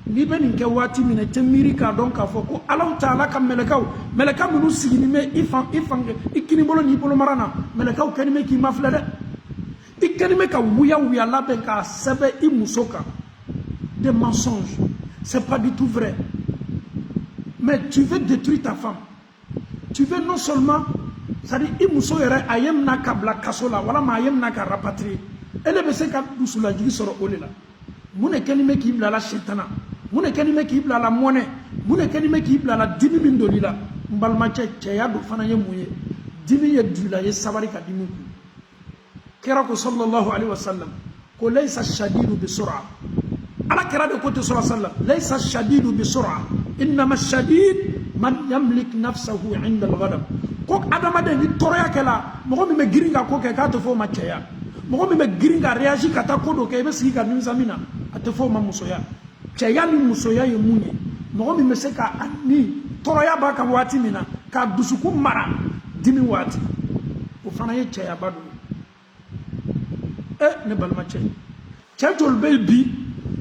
n'i bɛ nin kɛ waati min na i tɛ miiri k'a dɔn k'a fɔ ko alaw taala ka mɛlɛkaw minnu siginin bɛ i kini bolo n'i bolo mara na, mɛlɛkaw kɛlen bɛ k'i mafilɛ dɛ. I kɛlen bɛ ka wuya labɛn k'a sɛbɛn i muso kan. Des mensonges, c'est pas du tout vrai. Mais tu veux détruire ta femme. Tu veux non seulement, c'est-à-dire i muso yɛrɛ a ye mina ka bila kaso la walama a ye mina ka rapatrier. Ele bɛ se ka dusulajigi sɔrɔ o de la. Mun de kɛlen bɛ k'i bila la sitana? Mun de kɛlen bɛ k'i bila la mɔnɛ? Mun de kɛlen bɛ k'i bila la dimi min donn'i la? N balimacɛ, cɛya dɔ fana ye mun ye? Dimi ye du la, ye sabari ka dimi kun. Kira ko sallallahu alaihi wa sallam ko laysa shadidu bi sur'a. Ala kira de ko te sallallahu alaihi wa sallam, laysa shadidu bi sur'a, innama shadid man yamlik nafsahu 'inda al-ghadab. Ko adamaden ni tɔɔrɔya kɛla, mɔgɔ min bɛ girin ka ko kɛ k'a tɛ fɔ o ma cɛya. Mɔgɔ min bɛ girin ka réagir ka taa ko dɔ kɛ i bɛ sigi ka nimisa min na, a tɛ fɔ o ma musoya. Cɛya ni musoya ye mun ye? Mɔgɔ min bɛ se ka ni tɔɔrɔya b'a kan waati min na k'a dusukun mara dimi waati, o fana ye cɛyaba dɔ ye. Ne balimacɛ, cɛ joli bɛ yen bi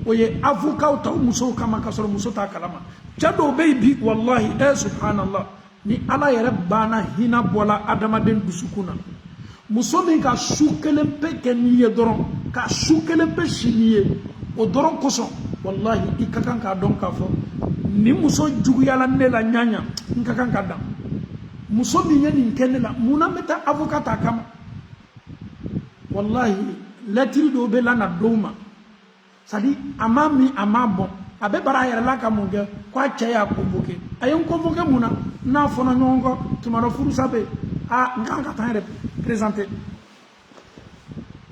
o ye avocat ta o musow kama k'a sɔrɔ muso t'a kalama. Cɛ dɔw bɛ yen bi wallahi subhanallah, ni ala yɛrɛ banna hinɛ bɔla adamaden dusukun na. Muso min ka su kelen pe kɛ n'i ye dɔrɔn, ka su kelen pe si n'i ye, o dɔrɔn kosɔn wallahi i ka kan k'a dɔn k'a fɔ ni muso juguyala ne la ɲaɲa, n ka kan ka dan. Muso min ye nin kɛ ne la, munna n bɛ taa avocat ta kama? Wallahi lettre dɔw bɛ lana dɔw ma, c'est-à-dire a m'a min a m'a bɔn, a bɛ bara a yɛrɛ la ka mun kɛ k'a cɛ y'a convoqué. A ye n convoqué mun na? N'a fɔra ɲɔgɔn kɔ tuma dɔ furusa bɛ yen, n kan ka taa n yɛrɛ présenter.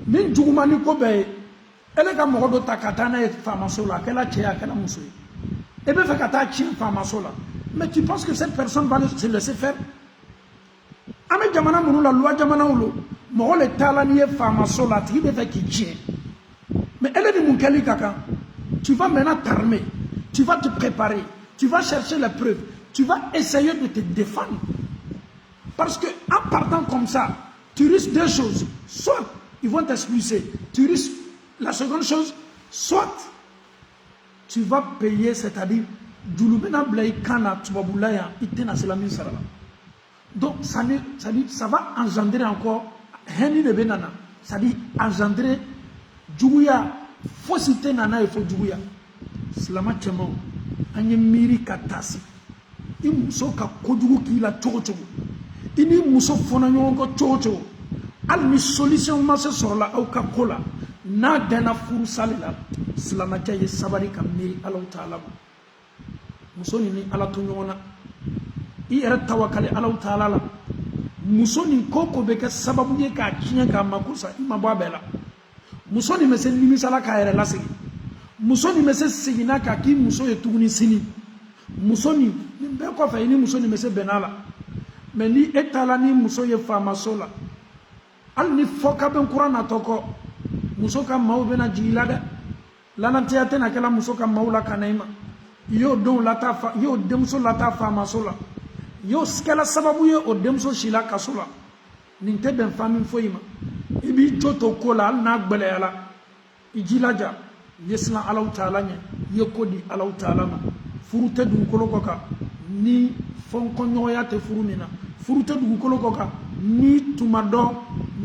Nin juguman ni ko bɛɛ ye, ele ka mɔgɔ dɔ ta ka taa n'a ye faamaso la, a kɛla cɛ ye a kɛla muso ye. E bɛ fɛ ka taa tiɲɛ faamaso la, mais tu penses que cette personne va se laisser faire? An bɛ jamana minnu la, loi jamanaw lo, mɔgɔ le taala n'i ye faamaso la, a tigi bɛ fɛ k'i tiɲɛ. Mais ele ni mun kɛli ka kan? Tu vas maintenant t'armer, tu vas te préparer, tu vas chercher les preuves, tu vas essayer de te défendre. Parce que en partant comme ça, tu risques deux choses. Soit ils vont t'expulser, tu risques la seconde chose, soit tu vas payer, c'est-à-dire donc ça va engendrer encore c'est-à-dire engendrer juguya fosi tɛ na n'a ye fo juguya silama cɛmanw an ye miiri ka taasi i muso ka kojugu k'i la cogo cogo i ni muso fɔnɔ ɲɔgɔn kɔ cogo cogo hali ni solution ma se sɔrɔla aw ka ko la n'a dɛnna furusali la silamɛcɛ ye sabari ka miiri Alahu Taala ma muso ni Ala to ɲɔgɔn na i yɛrɛ tawakali Alahu Taala la muso nin ko ko bɛ kɛ sababu ye k'a tiɲɛ k'a mako sa i ma bɔ a bɛɛ la muso nin bɛ se nimisala k'a yɛrɛ lasegin muso nin bɛ se seginna k'a k'i muso ye tuguni sini muso nin bɛɛ kɔfɛ i ni muso nin bɛ se bɛnna la mɛ ni e taala ni muso ye faamaso la hali ni fɔ ka bɛn kuran natɔ kɔ muso ka maaw bɛna jigin i la dɛ lanatiya tɛna kɛla muso ka maaw la ka na i ma i y'o denmuso lataa faamaso la i y'o kɛla sababu ye o denmuso si la kaso la nin tɛ bɛn fami foyi ma i b'i jo to ko la hali n'a gbɛlɛyala i jilaja i ye siran Alahu Taala ɲɛ i ye ko di Alahu Taala ma furu tɛ dugukolo kɔ kan ni fɔnkɔɲɔgɔnya tɛ furu min na furu tɛ dugukolo kɔ kan ni tuma dɔ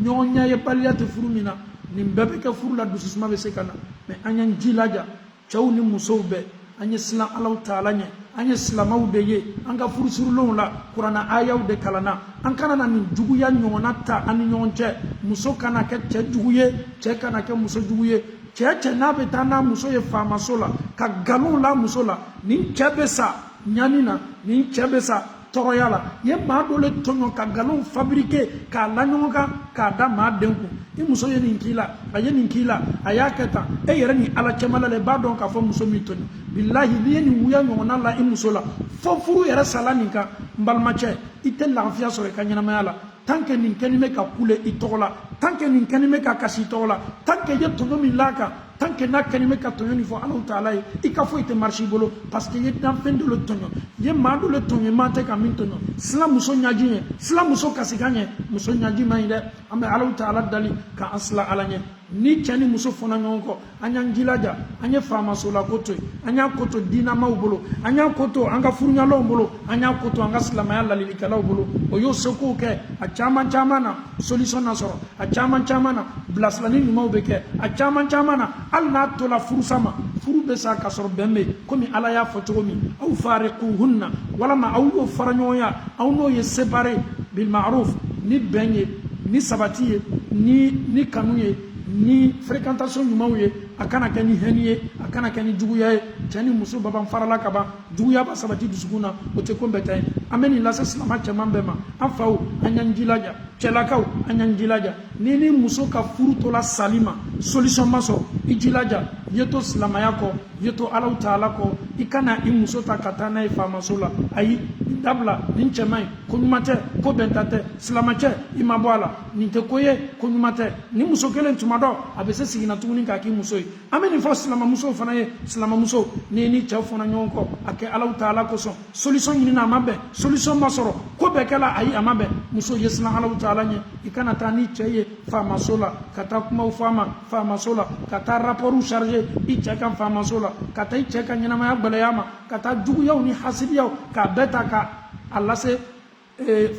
ɲɔgɔnya ye baliya tɛ furu min na nin bɛɛ bɛ kɛ furu la dususuma bɛ se ka na mɛ an y'an jilaja cɛw ni musow bɛɛ an ye siran Alahu Taala ɲɛ an ye silamaw de ye an ka furusurulenw la kuranna ayaw de kalanna an kana na nin juguya ɲɔgɔnna ta an ni ɲɔgɔn cɛ muso kana kɛ cɛ jugu ye cɛ kana kɛ muso jugu ye cɛ n'a bɛ taa n'a muso ye faamaso la ka nkalon la muso la nin cɛ bɛ sa ɲani na nin cɛ bɛ sa tɔɔrɔya la i ye maa dɔ le tɔɲɔ ka nkalon fabriquer k'a la ɲɔgɔn kan k'a da maa den kun i muso ye nin k'i la a ye nin k'i la a y'a kɛ tan e yɛrɛ ni Ala cɛmala la i b'a dɔn k'a fɔ muso min tɔɲɔ bilahi n'i ye nin wuya ɲɔgɔnna la i muso la fɔ furu yɛrɛ sala nin kan n balimacɛ i tɛ lafiya sɔrɔ i ka ɲɛnamaya la tant que nin kɛnin bɛ ka kule i tɔgɔ la tant que nin kɛnin bɛ ka kasi i tɔgɔ la tant que i ye tɔɲɔ min l'a kan tant que n'a kɛnin bɛ ka tɔɲɔ nin fɔ Alahu Taala ye i ka foyi tɛ marché i bolo parce que i ye danfɛn dɔ le tɔɲɔ i ye maa dɔ le tɔɲɔ i man tɛ ka min tɔɲɔ silan muso ɲaji ɲɛ silan muso kasikan ɲɛ muso ɲaji man ɲi dɛ an bɛ Alahu Taala dali k'an silan Ala ɲɛ ni cɛ ni muso fɔnna ɲɔgɔn kɔ an y'an jilaja an ye faamasola ko to yen an y'a ko to diinamaw bolo an y'a ko to an ka furuɲalaw bolo an y'a ko to an ka silamɛya lalilikɛlaw bolo o y'o sekow kɛ a caman caman na solution na sɔrɔ a caman caman na bilasirali ɲumanw bɛ kɛ a caman caman na hali n'a tola furusa ma furu bɛ sa ka sɔrɔ bɛn bɛ yen komi Ala y'a fɔ cogo min aw fariquhunna walama aw y'o fara ɲɔgɔn ya aw n'o ye séparé bil ma'ruf ni bɛn ye ni sabati ye ni kanu ye ni fréquentation ɲumanw ye a kana kɛ ni hɛni ye a kana kɛ ni juguya ye cɛ ni muso baban farala ka ban juguya ba sabati dusukun na o tɛ ko bɛɛ ta ye an bɛ nin lase silama cɛman bɛɛ ma an faw an y'an jilaja cɛlakaw an y'an jilaja ni muso ka furu tola sali ma solution ma sɔrɔ i jilaja i ye to silamaya kɔ i ye to Alahu Taala kɔ i kana i muso ta ka taa n'a ye faamaso la ayi dabila nin cɛman ye ko ɲuman tɛ ko bɛnta tɛ silamacɛ i ma bɔ a la nin tɛ ko ye ko ɲuman tɛ ni muso kelen tuma dɔ a bɛ se seginna tuguni k'a k'i muso ye an bɛ nin fɔ silamamusow fana ye silamamuso ni ni cɛw fɔnna ɲɔgɔn kɔ a kɛ Alahu Taala kosɔn solution ɲinina a ma bɛn solution ma sɔrɔ ko bɛɛ kɛla ayi a ma bɛn muso ye siran Alahu Taala ɲɛ i kana taa ni cɛ ye faamaso la ka taa kumaw fɔ a ma faamaso la ka taa rapportw charger i cɛ kan faamaso la ka taa i cɛ ka ɲɛnamaya gbɛlɛya ma ka taa juguyaw ni hasidiyaw k'a bɛɛ ta ka a lase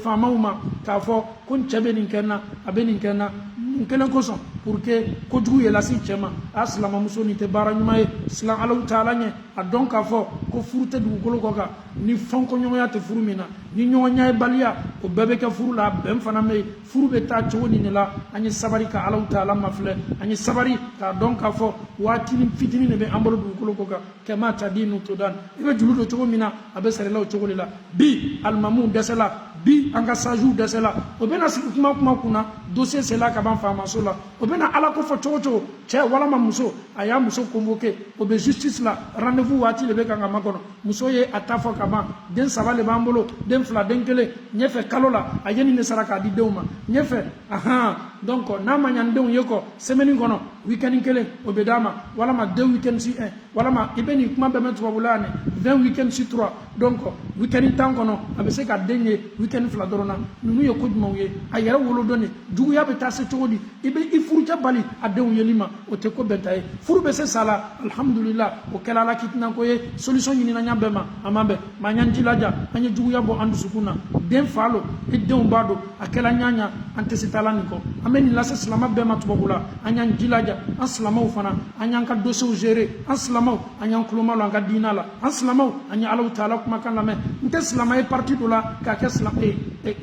faamaw ma k'a fɔ ko n cɛ bɛ nin kɛ n na a bɛ nin kɛ n na n kelen kosɔn pour que kojugu ye lase cɛ ma a silamamuso nin tɛ baara ɲuman ye silan Alahu Taala ɲɛ a dɔn k'a fɔ ko furu tɛ dugukolo kɔ kan ni fɔnkɔɲɔgɔnya tɛ furu min na ni ɲɔgɔnya ye baliya o bɛɛ bɛ kɛ furu la bɛn fana bɛ yen furu bɛ taa cogo nin de la an ye sabari ka Alahu Taala mafilɛ an ye sabari k'a dɔn k'a fɔ waatinin fitinin de bɛ an bolo dugukolo kɔ kan kɛmɛ ta di nu to dan i bɛ juru don cogo min na a bɛ sɛrɛla o cogo de la bi alimamuw dɛsɛla bi an ka sajuw dɛsɛla o bɛna sigi kuma kunna dossier sela ka ban faamaso la o bɛna Ala ko fɔ cogo cogo cɛ walama muso a y'a muso convoqué o bɛ justice la rendez-vous waati de bɛ kan ka makɔnɔ muso ye a ta fɔ ka ban den 3 de b'an bolo den 2 den 1 ɲɛfɛ kalo la a ye nin de sara k'a di denw ma ɲɛfɛ donc n'a ma ɲa denw ye kɔ semaine kɔnɔ weekend 1 o bɛ d'a ma walama 2 weekend sur 1 voilà ma ibeni kuma be metwa bulane 20 week-end sur 3 donc week-end tan kono abese ka denye week-end fla dorona nunu ye koduma ye ayere wolo doni dugu ya be tase chogodi ibe ifurja bali adew yelima o te ko betaye furu be se sala alhamdulillah o kala la kitna ko ye solution yini na nyambe ma amambe ma nyanji laja anye dugu ya bo andu sukuna den falo e den bado akela nyanya ante sitalani ko ameni la salama be ma tubula anya njilaja aslama ufana anya ka dossier gérer aslama anya kloma la ga dinala aslama anya Allah taala kuma kan lame nte salama e parti dola ka ke salama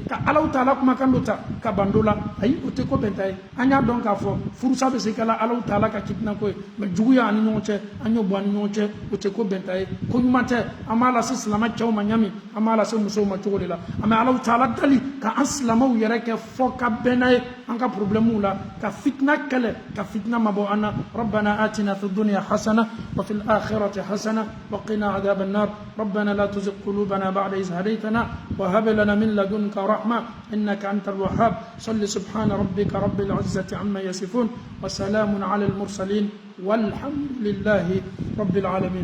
ka Allah taala kuma kan dota ka bandola ay o te ko bentaye anya donc ka fo furusa be se kala Allah taala ka kitna ko me juguya ani nyonche anyo bo ani nyonche o te ko bentaye ko nyumate amala se salama chaw manyami amala se muso ma chogole la ama Allah taala dali ka aslama yere ke fo ka benaye anka problème la ka fitna kale ka fitna mabo ana rabbana atina fid dunya hasana wa fil akhirati hasana wa qina adhaban nar ربنا لا تزغ قلوبنا بعد إذ هديتنا وهب لنا من لدنك رحمة إنك أنت الوهاب صل سبحان ربك رب العزة عما يصفون وسلام على المرسلين والحمد لله رب العالمين